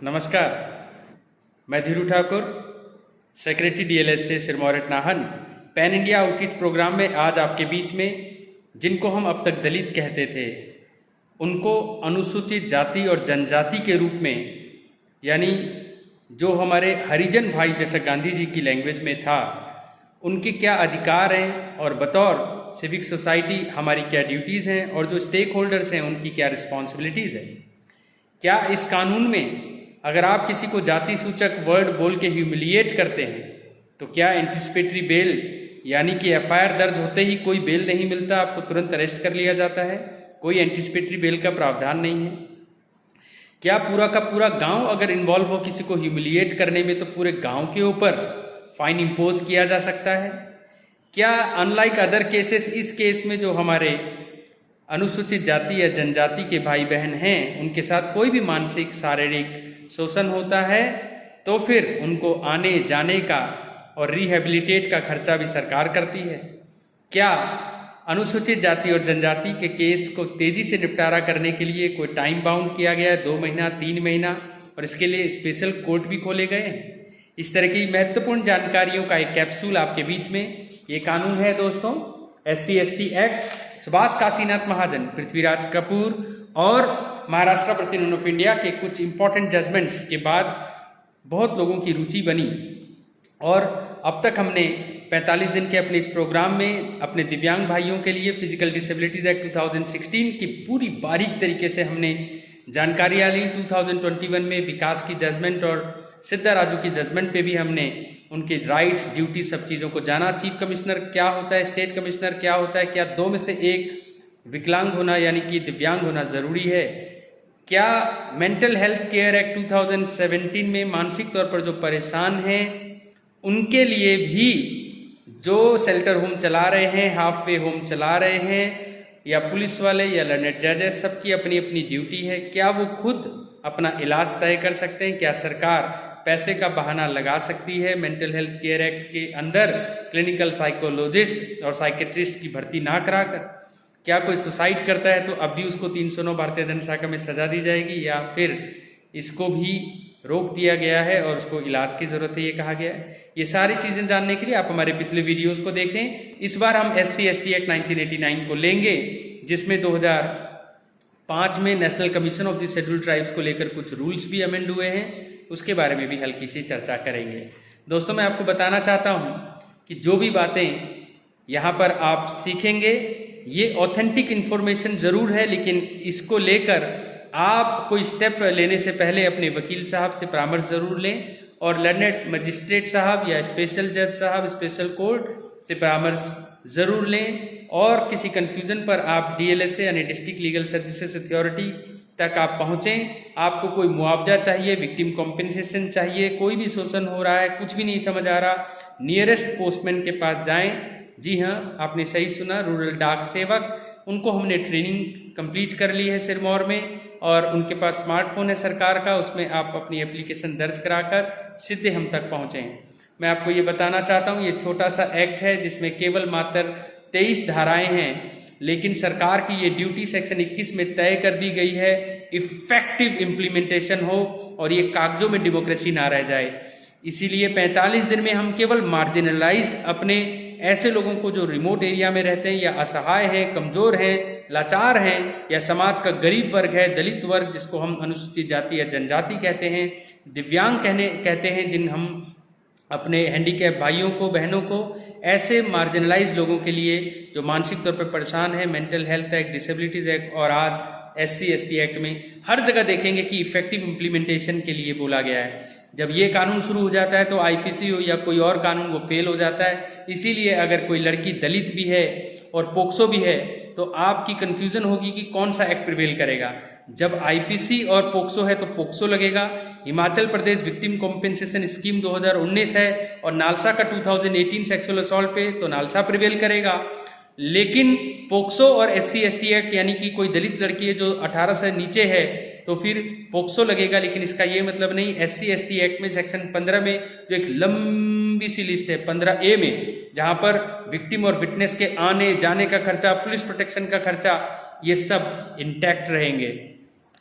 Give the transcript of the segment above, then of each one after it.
नमस्कार, मैं Dhiru Thakur, secretary DLS से Sirmaur Nahan. Pan India outreach programme में आज आपके बीच में जिनको हम अब तक दलित कहते थे, उनको अनुसूचित जाति और जनजाति के रूप में, यानी जो हमारे हरिजन भाई जैसा गांधी जी की लैंग्वेज में था, उनके क्या अधिकार हैं और बतौर सिविक सोसाइटी हमारी क्या ड्यूटीज़ हैं और जो स्टेक होल्डर्स हैं उनकी क्या रिस्पॉन्सिबिलिटीज़ हैं। क्या इस कानून में अगर आप किसी को जाति सूचक वर्ड बोल के ह्यूमिलिएट करते हैं तो क्या एंटिसिपेटरी बेल यानी कि एफआईआर दर्ज होते ही कोई बेल नहीं मिलता, आपको तुरंत अरेस्ट कर लिया जाता है, कोई एंटिसिपेटरी बेल का प्रावधान नहीं है। क्या पूरा का पूरा गांव अगर इन्वॉल्व हो किसी को ह्यूमिलिएट करने में तो पूरे गांव के ऊपर फाइन इम्पोज किया जा सकता है। क्या अनलाइक अदर केसेस इस केस में जो हमारे अनुसूचित जाति या जनजाति के भाई बहन हैं उनके साथ कोई भी मानसिक शारीरिक शोषण होता है तो फिर उनको आने जाने का और रिहेबिलिटेट का खर्चा भी सरकार करती है। क्या अनुसूचित जाति और जनजाति के केस को तेज़ी से निपटारा करने के लिए कोई टाइम बाउंड किया गया है, 2 महीना 3 महीना, और इसके लिए स्पेशल कोर्ट भी खोले गए हैं। इस तरह की महत्वपूर्ण जानकारियों का एक कैप्सूल आपके बीच में। ये कानून है दोस्तों SC/ST एक्ट। सुभाष काशीनाथ महाजन, पृथ्वीराज कपूर और महाराष्ट्र प्रेसिडेंट ऑफ इंडिया के कुछ इंपॉर्टेंट जजमेंट्स के बाद बहुत लोगों की रुचि बनी और अब तक हमने 45 दिन के अपने इस प्रोग्राम में अपने दिव्यांग भाइयों के लिए फिजिकल डिसेबिलिटीज एक्ट 2016 की पूरी बारीक तरीके से हमने जानकारियाँ ली। 2021 में विकास की जजमेंट और सिद्धा राजू की जजमेंट पे भी हमने उनके राइट्स, ड्यूटी, सब चीज़ों को जाना। चीफ कमिश्नर क्या होता है, स्टेट कमिश्नर क्या होता है, क्या 2 में से 1 विकलांग होना यानी कि दिव्यांग होना ज़रूरी है, क्या मेंटल हेल्थ केयर एक्ट 2017 में मानसिक तौर पर जो परेशान हैं उनके लिए भी जो शेल्टर होम चला रहे हैं, हाफ वे होम चला रहे हैं, या पुलिस वाले या लर्नेड जजेस, सबकी अपनी अपनी ड्यूटी है। क्या वो खुद अपना इलाज तय कर सकते हैं? क्या सरकार पैसे का बहाना लगा सकती है मेंटल हेल्थ केयर एक्ट के अंदर क्लिनिकल साइकोलॉजिस्ट और साइकेट्रिस्ट की भर्ती ना कराकर? क्या कोई सुसाइड करता है तो अब भी उसको 309 भारतीय दंड शाखा में सजा दी जाएगी, या फिर इसको भी रोक दिया गया है और उसको इलाज की ज़रूरत है, ये कहा गया है। ये सारी चीज़ें जानने के लिए आप हमारे पिछले वीडियोस को देखें। इस बार हम SC/ST एक्ट 1989 को लेंगे, जिसमें 2005 में national commission of the scheduled tribes को लेकर कुछ रूल्स भी अमेंड हुए हैं, उसके बारे में भी हल्की सी चर्चा करेंगे। दोस्तों, मैं आपको बताना चाहता हूँ कि जो भी बातें यहाँ पर आप सीखेंगे ये ऑथेंटिक इन्फॉर्मेशन ज़रूर है, लेकिन इसको लेकर आप कोई स्टेप लेने से पहले अपने वकील साहब से परामर्श ज़रूर लें और लर्नेड मजिस्ट्रेट साहब या स्पेशल जज साहब, स्पेशल कोर्ट से परामर्श ज़रूर लें। और किसी कन्फ्यूज़न पर आप DLSA यानी डिस्ट्रिक्ट लीगल सर्विसेज अथॉरिटी तक आप पहुँचें। आपको कोई मुआवजा चाहिए, विक्टिम कॉम्पेंसेशन चाहिए, कोई भी शोषण हो रहा है, कुछ भी नहीं समझ आ रहा, नियरेस्ट पोस्टमैन के पास जाएं। जी हाँ, आपने सही सुना, रूरल डाक सेवक, उनको हमने ट्रेनिंग कंप्लीट कर ली है सिरमौर में और उनके पास स्मार्टफोन है सरकार का, उसमें आप अपनी एप्लीकेशन दर्ज कराकर सीधे हम तक पहुँचें। मैं आपको ये बताना चाहता हूँ, ये छोटा सा एक्ट है जिसमें केवल मात्र 23 धाराएं हैं, लेकिन सरकार की ये ड्यूटी सेक्शन 21 में तय कर दी गई है इफेक्टिव इम्प्लीमेंटेशन हो और ये कागजों में डेमोक्रेसी ना रह जाए। इसीलिए 45 दिन में हम केवल मार्जिनलाइज्ड अपने ऐसे लोगों को जो रिमोट एरिया में रहते हैं या असहाय हैं, कमज़ोर हैं, लाचार हैं, या समाज का गरीब वर्ग है, दलित वर्ग जिसको हम अनुसूचित जाति या जनजाति कहते हैं, दिव्यांग कहते हैं, जिन हम अपने हैंडीकैप भाइयों को, बहनों को, ऐसे मार्जिनलाइज लोगों के लिए जो मानसिक तौर पर परेशान है, mental health act, disabilities act और आज SC/ST एक्ट में हर जगह देखेंगे कि इफेक्टिव इम्प्लीमेंटेशन के लिए बोला गया है। जब ये कानून शुरू हो जाता है तो IPC हो या कोई और कानून वो फेल हो जाता है। इसीलिए अगर कोई लड़की दलित भी है और पोक्सो भी है तो आपकी कन्फ्यूज़न होगी कि कौन सा एक्ट प्रिवेल करेगा। जब IPC और पोक्सो है तो पोक्सो लगेगा। Himachal Pradesh victim compensation scheme 2019 है और नालसा का 2018 सेक्सुअल असॉल्ट पे, तो नालसा प्रिवेल करेगा। लेकिन पोक्सो और SC/ST एक्ट यानी कि कोई दलित लड़की है जो 18 से नीचे है तो फिर पोक्सो लगेगा। लेकिन इसका ये मतलब नहीं, SC/ST एक्ट में सेक्शन 15 में जो एक लंबी सी लिस्ट है 15A में, जहाँ पर विक्टिम और विटनेस के आने जाने का खर्चा, पुलिस प्रोटेक्शन का खर्चा, ये सब इंटैक्ट रहेंगे।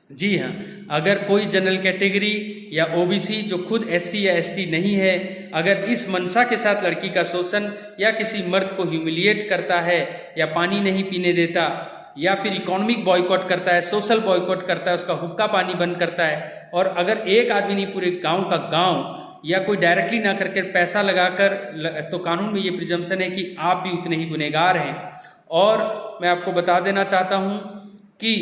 जी हाँ, अगर कोई जनरल कैटेगरी या ओबीसी जो खुद एससी या एसटी नहीं है, अगर इस मंशा के साथ लड़की का शोषण या किसी मर्द को ह्यूमिलिएट करता है या पानी नहीं पीने देता या फिर इकोनॉमिक बॉयकॉट करता है, सोशल बॉयकॉट करता है, उसका हुक्का पानी बंद करता है, और अगर एक आदमी नहीं पूरे गांव का गांव या कोई डायरेक्टली ना करके पैसा लगाकर, तो कानून में ये प्रिजम्पशन है कि आप भी उतने ही गुनहगार हैं। और मैं आपको बता देना चाहता हूँ कि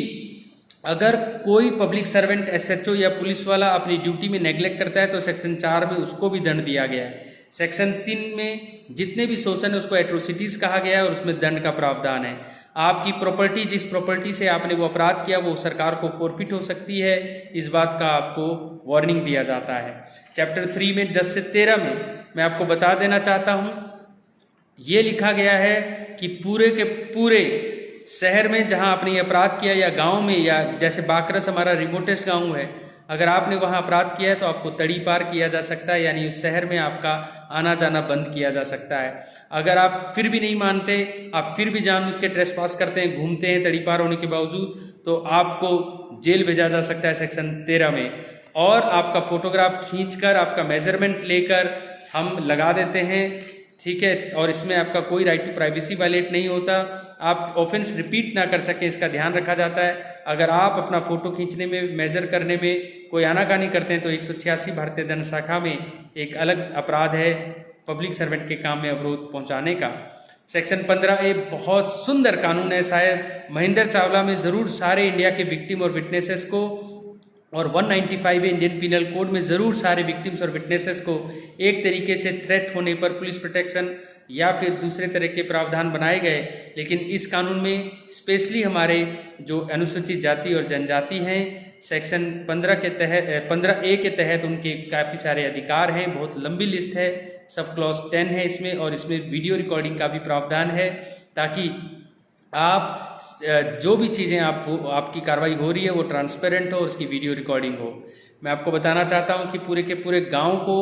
अगर कोई पब्लिक सर्वेंट एसएचओ या पुलिस वाला अपनी ड्यूटी में नेग्लेक्ट करता है तो सेक्शन 4 में उसको भी दंड दिया गया है। सेक्शन 3 में जितने भी शोषण है उसको एट्रोसिटीज़ कहा गया है और उसमें दंड का प्रावधान है। आपकी प्रॉपर्टी, जिस प्रॉपर्टी से आपने वो अपराध किया, वो सरकार को फोरफिट हो सकती है, इस बात का आपको वार्निंग दिया जाता है। चैप्टर 3 में 10 से 13 में मैं आपको बता देना चाहता हूँ, ये लिखा गया है कि पूरे के पूरे शहर में जहां आपने ये अपराध किया या गांव में, या जैसे बाकरस हमारा रिमोटेस्ट गांव है, अगर आपने वहां अपराध किया है तो आपको तड़ी पार किया जा सकता है, यानी उस शहर में आपका आना जाना बंद किया जा सकता है। अगर आप फिर भी नहीं मानते, आप फिर भी जानबूझ के ट्रेसपास करते हैं, घूमते हैं तड़ी पार होने के बावजूद, तो आपको जेल भेजा जा सकता है सेक्शन 13 में। और आपका फोटोग्राफ खींचकर, आपका मेजरमेंट लेकर हम लगा देते हैं, ठीक है, और इसमें आपका कोई राइट टू प्राइवेसी वायलेट नहीं होता। आप ऑफेंस रिपीट ना कर सकें, इसका ध्यान रखा जाता है। अगर आप अपना फोटो खींचने में, मेजर करने में कोई आनाकानी करते हैं तो 186 भारतीय दंड शाखा में एक अलग अपराध है, पब्लिक सर्वेंट के काम में अवरोध पहुंचाने का। सेक्शन 15A बहुत सुंदर कानून है, शायद महेंद्र चावला में ज़रूर सारे इंडिया के विक्टिम और विटनेसेस को, और 195 इंडियन पिनल कोड में ज़रूर सारे विक्टिम्स और विटनेसेस को एक तरीके से थ्रेट होने पर पुलिस प्रोटेक्शन या फिर दूसरे तरह के प्रावधान बनाए गए। लेकिन इस कानून में स्पेशली हमारे जो अनुसूचित जाति और जनजाति हैं, सेक्शन 15A के तहत उनके काफ़ी सारे अधिकार हैं, बहुत लंबी लिस्ट है, सब क्लॉज 10 है इसमें, और इसमें वीडियो रिकॉर्डिंग का भी प्रावधान है, ताकि आप जो भी चीज़ें आपकी कार्रवाई हो रही है वो ट्रांसपेरेंट हो और उसकी वीडियो रिकॉर्डिंग हो। मैं आपको बताना चाहता हूं कि पूरे के पूरे गांव को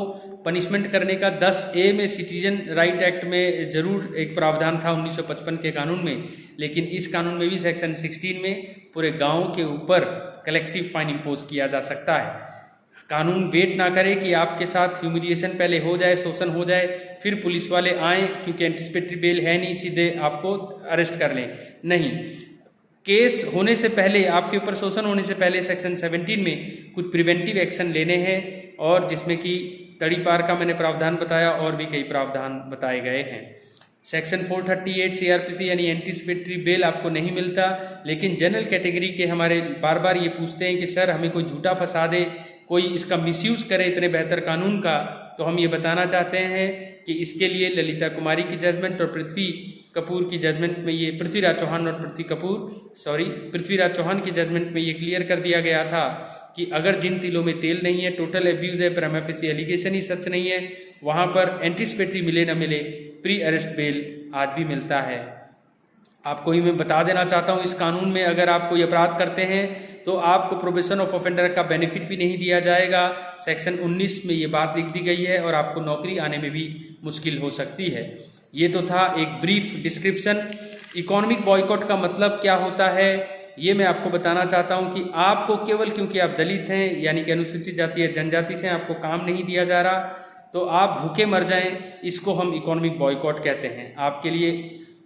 पनिशमेंट करने का 10A में सिटीजन राइट एक्ट में ज़रूर एक प्रावधान था 1955 के कानून में, लेकिन इस कानून में भी सेक्शन 16 में पूरे गाँव के ऊपर कलेक्टिव फाइन इम्पोज किया जा सकता है। कानून वेट ना करे कि आपके साथ ह्यूमिलिएशन पहले हो जाए, शोषण हो जाए, फिर पुलिस वाले आएँ, क्योंकि एंटिसिपेटरी बेल है नहीं, सीधे आपको अरेस्ट कर लें। नहीं, केस होने से पहले, आपके ऊपर शोषण होने से पहले सेक्शन 17 में कुछ प्रिवेंटिव एक्शन लेने हैं, और जिसमें कि तड़ी पार का मैंने प्रावधान बताया, और भी कई प्रावधान बताए गए हैं। सेक्शन 438 सीआरपीसी यानी एंटिसिपेटरी बेल आपको नहीं मिलता, लेकिन जनरल कैटेगरी के हमारे बार बार ये पूछते हैं कि सर हमें कोई झूठा फंसा दे, कोई इसका मिसयूज़ करे इतने बेहतर कानून का, तो हम ये बताना चाहते हैं कि इसके लिए ललिता कुमारी की जजमेंट और पृथ्वी कपूर की जजमेंट में ये, पृथ्वीराज चौहान और पृथ्वीराज चौहान की जजमेंट में ये क्लियर कर दिया गया था कि अगर जिन तिलों में तेल नहीं है, टोटल एब्यूज़ है, प्रीमा फेसी एलिगेशन ही सच नहीं है, वहाँ पर एंटिसिपेटरी मिले न मिले प्री अरेस्ट बेल आज भी मिलता है। आपको ही मैं बता देना चाहता हूँ, इस कानून में अगर आप कोई अपराध करते हैं तो आपको प्रोबेशन ऑफ ऑफेंडर का बेनिफिट भी नहीं दिया जाएगा। सेक्शन 19 में ये बात लिख दी गई है, और आपको नौकरी आने में भी मुश्किल हो सकती है। ये तो था एक ब्रीफ डिस्क्रिप्शन। इकोनॉमिक बॉयकॉट का मतलब क्या होता है ये मैं आपको बताना चाहता हूँ कि आपको केवल क्योंकि आप दलित हैं, यानी कि अनुसूचित जाति या जनजाति से आपको काम नहीं दिया जा रहा, तो आप भूखे मर जाएं, इसको हम इकोनॉमिक बॉयकॉट कहते हैं। आपके लिए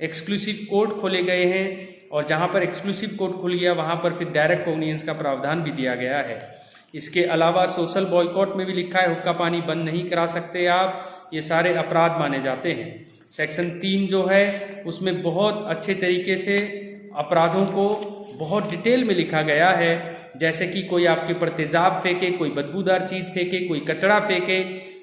एक्सक्लूसिव कोर्ट खोले गए हैं, और जहाँ पर एक्सक्लूसिव कोर्ट खुल गया वहाँ पर फिर डायरेक्ट कॉग्निजेंस का प्रावधान भी दिया गया है। इसके अलावा सोशल बॉयकॉट में भी लिखा है हुक्का पानी बंद नहीं करा सकते आप, ये सारे अपराध माने जाते हैं। सेक्शन 3 जो है उसमें बहुत अच्छे तरीके से अपराधों को बहुत डिटेल में लिखा गया है, जैसे कि कोई आपके ऊपर तेजाब फेंके, कोई बदबूदार चीज़ फेंके, कोई कचरा फेंके,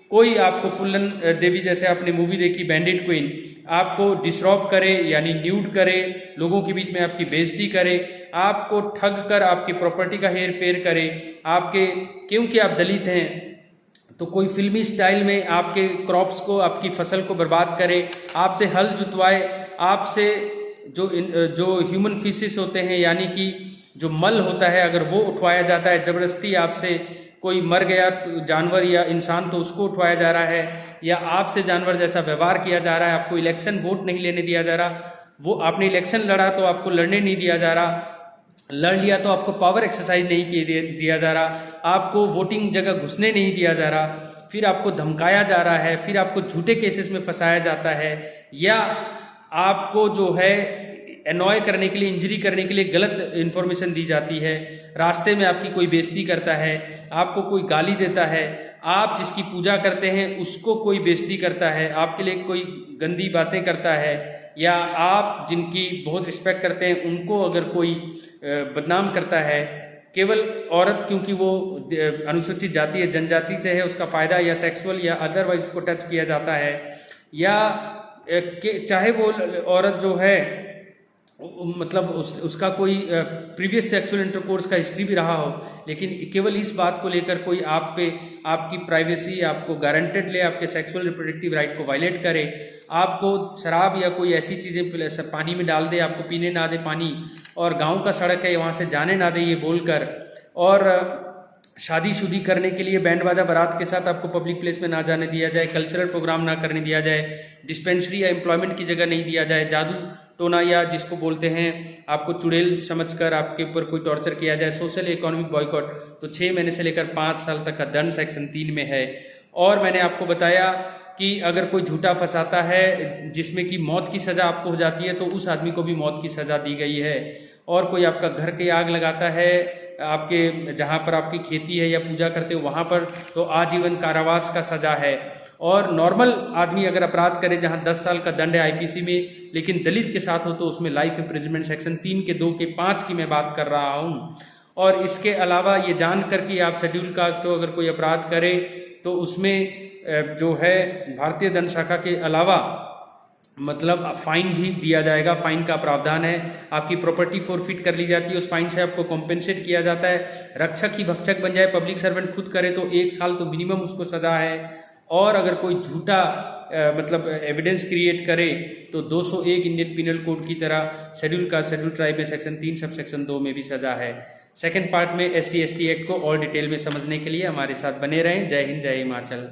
कोई आपको फुल्लन देवी जैसे आपने मूवी देखी बैंडिट क्वीन, आपको डिसरॉब करे यानी न्यूड करे, लोगों के बीच में आपकी बेइज्जती करे, आपको ठग कर आपकी प्रॉपर्टी का हेर फेर करे, आपके क्योंकि आप दलित हैं तो कोई फिल्मी स्टाइल में आपके क्रॉप्स को, आपकी फसल को बर्बाद करे, आपसे हल जुतवाए, आपसे जो ह्यूमन फीसिस होते हैं यानी कि जो मल होता है अगर वो उठवाया जाता है ज़बरदस्ती, आपसे कोई मर गया तो जानवर या इंसान तो उसको उठवाया जा रहा है, या आपसे जानवर जैसा व्यवहार किया जा रहा है, आपको इलेक्शन वोट नहीं लेने दिया जा रहा, वो आपने इलेक्शन लड़ा तो आपको लड़ने नहीं दिया जा रहा, लड़ लिया तो आपको पावर एक्सरसाइज नहीं दिया जा रहा, आपको वोटिंग जगह घुसने नहीं दिया जा रहा, फिर आपको धमकाया जा रहा है, फिर आपको झूठे केसेस में फंसाया जाता है, या आपको जो है एनॉय करने के लिए, इंजरी करने के लिए गलत इन्फॉर्मेशन दी जाती है, रास्ते में आपकी कोई बेइज्जती करता है, आपको कोई गाली देता है, आप जिसकी पूजा करते हैं उसको कोई बेइज्जती करता है, आपके लिए कोई गंदी बातें करता है, या आप जिनकी बहुत रिस्पेक्ट करते हैं उनको अगर कोई बदनाम करता है, केवल औरत क्योंकि वो अनुसूचित जाति या जनजाति से है उसका फ़ायदा या सेक्सुअल या अदरवाइज उसको टच किया जाता है, या चाहे वो औरत जो है मतलब उसका कोई प्रीवियस सेक्सुअल इंटरकोर्स का हिस्ट्री भी रहा हो, लेकिन केवल इस बात को लेकर कोई आप पे आपकी प्राइवेसी आपको गारंटेड ले, आपके सेक्सुअल रिप्रोडक्टिव राइट को वायलेट करे, आपको शराब या कोई ऐसी चीज़ें पानी में डाल दे, आपको पीने ना दे पानी, और गांव का सड़क है वहाँ से जाने ना दे ये बोलकर, और शादीशुदी करने के लिए बैंड बाजा बारात के साथ आपको पब्लिक प्लेस में ना जाने दिया जाए, कल्चरल प्रोग्राम ना करने दिया जाए, डिस्पेंसरी या एम्प्लॉयमेंट की जगह नहीं दिया जाए, जादू टोना या जिसको बोलते हैं आपको चुड़ैल समझकर आपके ऊपर कोई टॉर्चर किया जाए, सोशल इकोनॉमिक बॉयकॉट, तो 6 महीने से लेकर 5 साल तक का दंड सेक्शन 3 में है। और मैंने आपको बताया कि अगर कोई झूठा फंसाता है जिसमें कि मौत की सज़ा आपको हो जाती है तो उस आदमी को भी मौत की सज़ा दी गई है। और कोई आपका घर के आग लगाता है आपके जहाँ पर आपकी खेती है या पूजा करते हो वहाँ पर, तो आजीवन कारावास का सज़ा है। और नॉर्मल आदमी अगर अपराध करे जहाँ 10 साल का दंड है आईपीसी में, लेकिन दलित के साथ हो तो उसमें लाइफ इम्प्रिजनमेंट सेक्शन 3 के 2 के 5 की मैं बात कर रहा हूँ। और इसके अलावा ये जानकर कि आप शेड्यूल कास्ट हो अगर कोई अपराध करे तो उसमें जो है भारतीय दंड शाखा के अलावा मतलब फाइन भी दिया जाएगा, फाइन का प्रावधान है, आपकी प्रॉपर्टी फोरफिट कर ली जाती है, उस फाइन से आपको कॉम्पेंसेट किया जाता है। रक्षक ही भक्षक बन जाए, पब्लिक सर्वेंट खुद करे तो 1 साल तो मिनिमम उसको सज़ा है। और अगर कोई झूठा मतलब एविडेंस क्रिएट करे तो 201 इंडियन पिनल कोड की तरह शेड्यूल ट्राइब में सेक्शन 3 सब सेक्शन 2 में भी सज़ा है। सेकेंड पार्ट में SC ST एक्ट को और डिटेल में समझने के लिए हमारे साथ बने रहें। जय हिंद, जय हिमाचल।